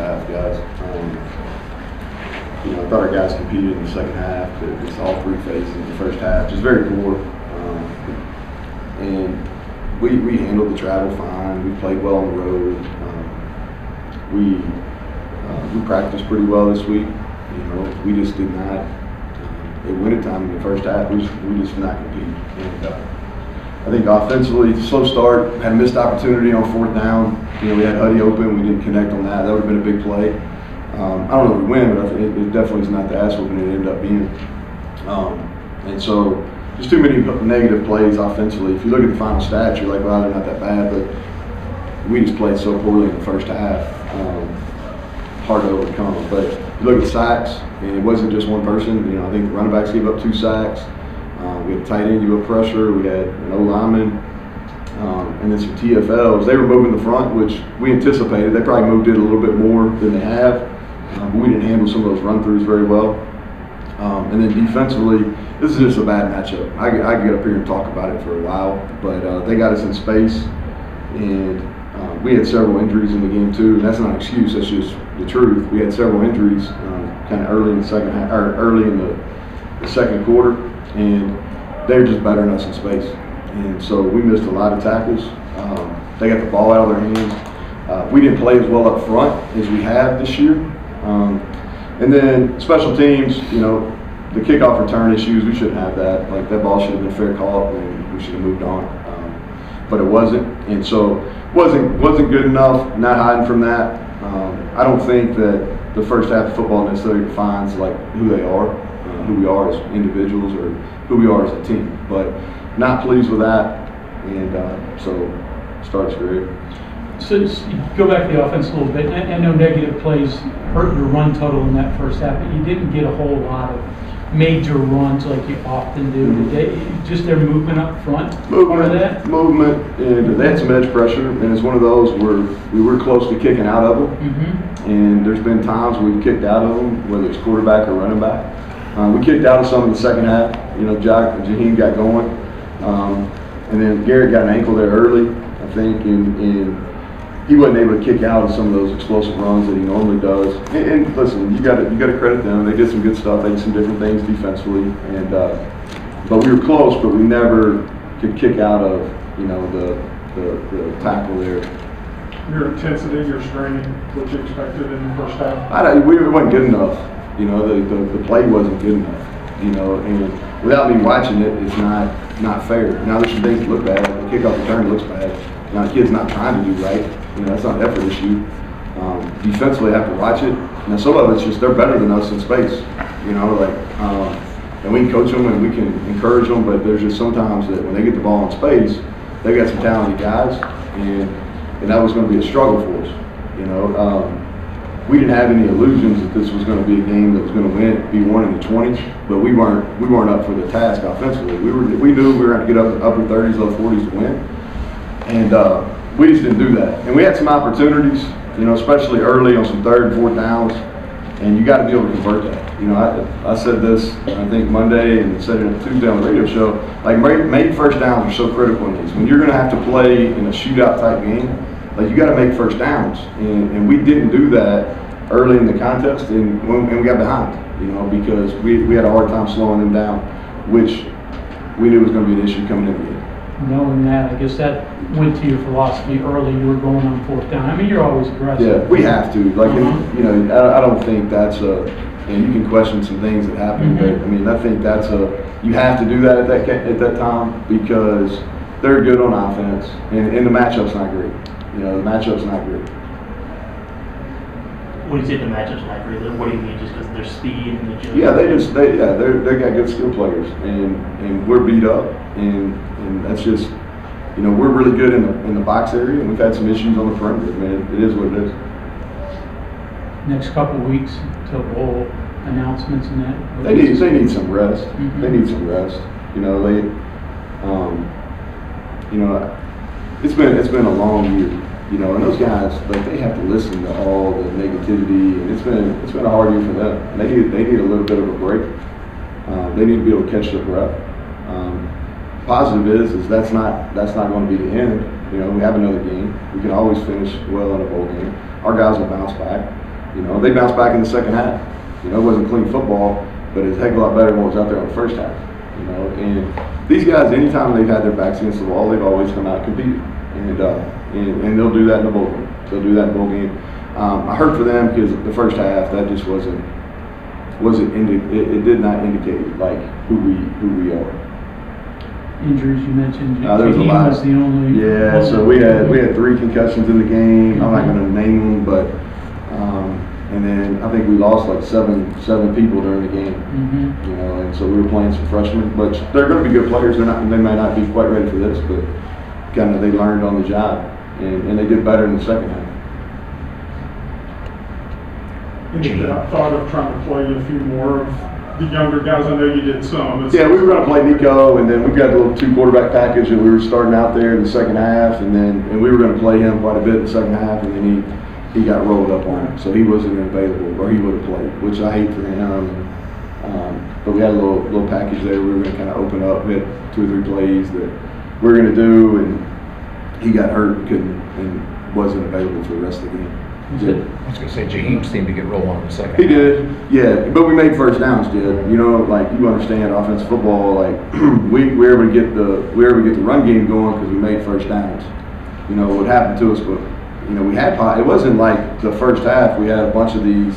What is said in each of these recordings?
half, guys. I thought our guys competed in the second half. It's all three phases in the first half, just very poor. And we handled the travel fine. We played well on the road. We practiced pretty well this week. We just did not. At winter time in the first half, we just did not compete. And I think offensively, slow start, had a missed opportunity on fourth down. We had Huddy open. We didn't connect on that. That would have been a big play. I don't know if we win, but I think it definitely is not the ass whooping it ended up being. And so, just too many negative plays offensively. If you look at the final stats, you're like, well, they're not that bad, but we just played so poorly in the first half. Hard to overcome. But if you look at sacks, and it wasn't just one person. I think the running backs gave up 2 sacks. We had a tight end give up pressure. We had an O-lineman. And then some TFLs. They were moving the front, which we anticipated. They probably moved it a little bit more than they have. But we didn't handle some of those run-throughs very well. And then defensively, this is just a bad matchup. I could get up here and talk about it for a while, but they got us in space, and we had several injuries in the game too. And that's not an excuse. That's just the truth. We had several injuries kind of early in the second half, or early in the second quarter, and they're just better than us in space. And so we missed a lot of tackles. They got the ball out of their hands. We didn't play as well up front as we have this year. And then special teams, the kickoff return issues, we shouldn't have that. Like, that ball should have been fair call, and we should have moved on. But it wasn't, and so wasn't good enough. Not hiding from that. I don't think that the first half of football necessarily defines who they are, who we are as individuals, or who we are as a team. But not pleased with that, and so starts great. So go back to the offense a little bit. I know negative plays hurt your run total in that first half, but you didn't get a whole lot of major runs like you often do. Mm-hmm. Just their movement up front? Movement, and they had some edge pressure, and it's one of those where we were close to kicking out of them. Mm-hmm. And there's been times we've kicked out of them, whether it's quarterback or running back. We kicked out of some in the second half. Jaheim got going. And then Garrett got an ankle there early, I think, and he wasn't able to kick out of some of those explosive runs that he normally does. And listen, you got to credit them. They did some good stuff. They did some different things defensively, and but we were close, but we never could kick out of the tackle there. Your intensity, your strain, what you expected in the first half? We wasn't good enough. The play wasn't good enough. And without me watching it, it's not fair. Now there's some things that look bad. The kickoff return looks bad. Now the kid's not trying to do right. That's not an effort issue. Defensively, I have to watch it. Now some of it's just they're better than us in space. And we can coach them and we can encourage them, but there's just sometimes that when they get the ball in space, they got some talented guys, and that was going to be a struggle for us. We didn't have any illusions that this was going to be a game that was going to be won in the 20s, but we weren't up for the task offensively. We knew we were going to get up upper 30s, low 40s to win, and we just didn't do that. And we had some opportunities, especially early on some third and fourth downs, and you got to be able to convert that. I said this I think Monday and said it Tuesday on the radio show. Made first downs are so critical in these. When you're going to have to play in a shootout type game, you got to make first downs, and we didn't do that early in the contest, and we got behind, because we had a hard time slowing them down, which we knew was going to be an issue coming in the game. Knowing that, I guess that went to your philosophy early. You were going on fourth down. I mean, you're always aggressive. Yeah, we have to. I don't think that's and you can question some things that happen, but I think that's you have to do that at that time because they're good on offense, and the matchup's not great. The matchup's not great. When you say the matchup's not great, what do you mean? Just because their speed and agility? Yeah, they got good skill players, and we're beat up, and that's just we're really good in the box area, and we've had some issues on the perimeter. It is what it is. Next couple of weeks till bowl announcements and that. They need some rest. Mm-hmm. They need some rest. It's been a long year. And those guys, they have to listen to all the negativity, and it's been a hard year for them. They need a little bit of a break. They need to be able to catch their breath. Positive is that's not going to be the end. We have another game. We can always finish well in a bowl game. Our guys will bounce back. You know, they bounced back in the second half. You know, it wasn't clean football, but it's a heck of a lot better than what was out there in the first half. You know, and these guys, anytime they've had their backs against the wall, they've always come out and competed, and they'll do that in the bowl game. They'll do that in the bowl game. I hurt for them because the first half that just it did not indicate like who we are. Injuries you mentioned. There was a lot. Was the only. Yeah, so we had 3 concussions in the game. I'm not going to name them, but and then I think we lost like seven people during the game. Mm-hmm. You know, and so we were playing some freshmen, but they're going to be good players. They might not be quite ready for this, but kind of they learned on the job, and they did better in the second half. Any thought of trying to play a few more of the younger guys? I know you did some. Yeah, we were going to play Nico, and then we got a little 2 quarterback package, and we were starting out there in the second half, and we were going to play him quite a bit in the second half, and then he got rolled up on him, so he wasn't available, or he would have played, which I hate for him. But we had a little package there. We were going to kind of open up. We had 2 or 3 plays that we were going to do, and he got hurt and wasn't available for the rest of the game. I was going to say, Jaheim seemed to get rolled on in the second. He did, yeah, but we made first downs, Jed. You know, like you understand offensive football, like we were able to get the run game going because we made first downs. You know what happened to us, but you know we had it wasn't like the first half we had a bunch of these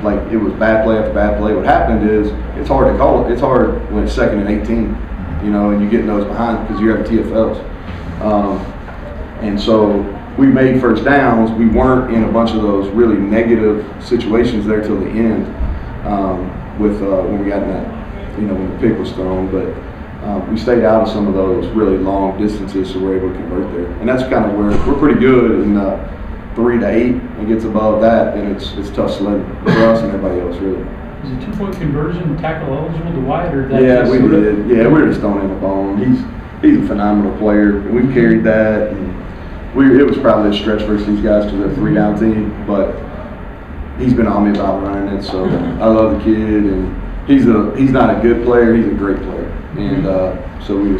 like it was bad play after bad play. What happened is it's hard to call it. It's hard when it's 2nd and 18, you know, and you're getting those behind because you have TFLs, and so. We made first downs. We weren't in a bunch of those really negative situations there till the end when we got in that, you know, when the pick was thrown. But we stayed out of some of those really long distances, so we're able to convert there. And that's kind of where we're pretty good in 3 to 8. It gets above that, then it's tough sledding for us and everybody else, really. Is a 2-point conversion tackle eligible to Wyatt, or that? Yeah, we did. Yeah, we were just throwing him a bone. He's a phenomenal player, and we carried that. And it was probably a stretch versus these guys because they're a 3-down team, but he's been on me about running it, so I love the kid, and he's not a good player, he's a great player, and so we were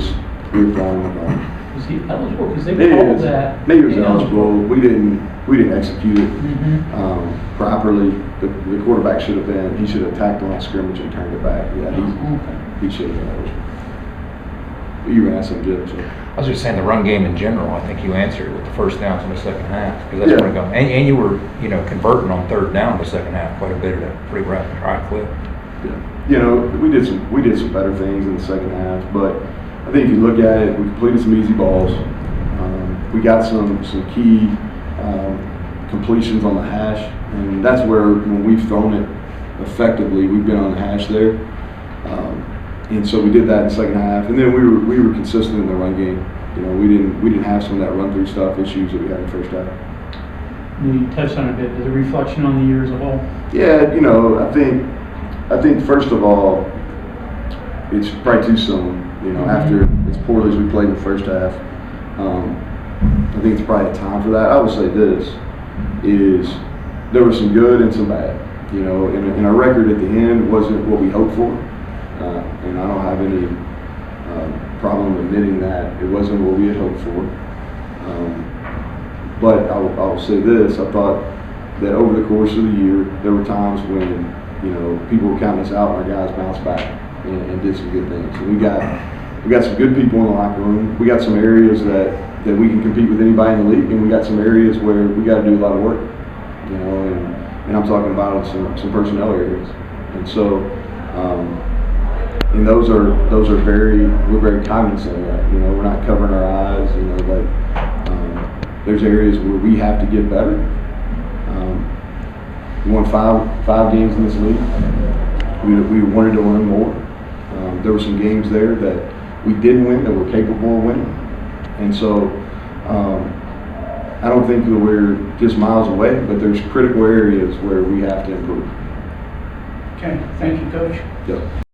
throwing him on. Is he eligible? Because they called that. He was eligible. We didn't execute it properly. The quarterback should have he should have tacked on scrimmage and turned it back. Yeah, he should have been eligible. You were asking Jim, so. I was just saying the run game in general. I think you answered with the first downs in the second half because that's where it goes. And you were, you know, converting on 3rd down in the second half quite a bit at a pretty high clip. Yeah, you know, we did some better things in the second half, but I think if you look at it, we completed some easy balls. We got some key completions on the hash, and that's where when we've thrown it effectively, we've been on the hash there. And so we did that in the second half, and then we were consistent in the run game. You know, we didn't have some of that run through stuff issues that we had in the first half. You touched on it a bit. The reflection on the year as a whole. Yeah, you know, I think first of all, it's probably too soon. You know, after as poorly as we played in the first half, I think it's probably a time for that. I would say this is there was some good and some bad. You know, and our record at the end wasn't what we hoped for. And I don't have any problem admitting that it wasn't what we had hoped for. But I will say this: I thought that over the course of the year, there were times when you know people were counting us out, and our guys bounced back and did some good things. And we got some good people in the locker room. We got some areas that we can compete with anybody in the league, and we got some areas where we got to do a lot of work. You know, and I'm talking about some personnel areas, and so. And those are we're very cognizant of that. You know, we're not covering our eyes. You know, like there's areas where we have to get better. We won five games in this league. We wanted to win more. There were some games there that we didn't win that we're capable of winning, and so I don't think that we're just miles away. But there's critical areas where we have to improve. Okay, thank you, Coach. Yep.